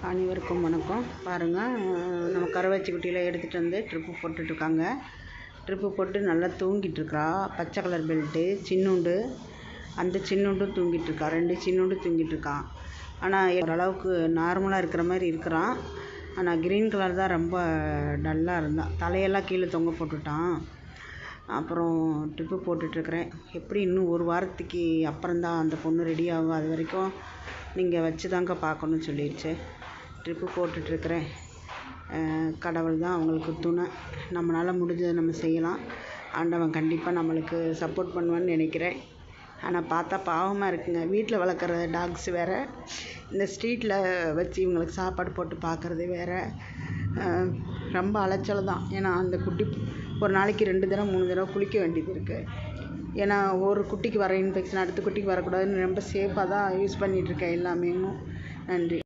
அனைவருக்கும் வணக்கம். பாருங்கள், நம்ம கரவாச்சி குட்டியில் எடுத்துகிட்டு வந்து ட்ரிப்பு போட்டுட்ருக்காங்க. ட்ரிப்பு போட்டு நல்லா தூங்கிட்டுருக்கா. பச்சை கலர் பெல்ட்டு, சின்னூண்டு, அந்த சின்னூண்டும் தூங்கிட்டுருக்கா. 2 சின்னூண்டும் தூங்கிட்டுருக்கான். ஆனால் ஓரளவுக்கு நார்மலாக இருக்கிற மாதிரி இருக்கிறான். ஆனால் க்ரீன் கலர் தான் ரொம்ப டல்லாக இருந்தான். தலையெல்லாம் கீழே தொங்க போட்டுட்டான். அப்புறம் ட்ரிப்பு போட்டுட்ருக்கிறேன். எப்படி இன்னும் ஒரு வாரத்துக்கு அப்புறம்தான் அந்த பொண்ணு ரெடி ஆகும். அது வரைக்கும் நீங்கள் வச்சு தாங்க பார்க்கணுன்னு சொல்லிடுச்சு. ட்ரிப்பு போட்டுட்ருக்கிறேன். கடவுள் தான் அவங்களுக்கு துணை. நம்மளால் முடிஞ்சதை நம்ம செய்யலாம். ஆண்டவன் கண்டிப்பாக நம்மளுக்கு சப்போர்ட் பண்ணுவான்னு நினைக்கிறேன். ஆனால் பார்த்தா பாவமாக இருக்குங்க. வீட்டில் வளர்க்குற டாக்ஸ் வேறு, இந்த ஸ்ட்ரீட்டில் வச்சு இவங்களுக்கு சாப்பாடு போட்டு பார்க்குறது வேறு. ரொம்ப அலைச்சல் தான். ஏன்னா அந்த குட்டி ஒரு நாளைக்கு 2 தடவை 3 தடவை குளிக்க வேண்டியது இருக்குது. ஏன்னா ஒரு குட்டிக்கு வர இன்ஃபெக்ஷன் அடுத்த குட்டிக்கு வரக்கூடாதுன்னு ரொம்ப சேஃபாக தான் யூஸ் பண்ணிகிட்ருக்கேன் எல்லாமே. நன்றி.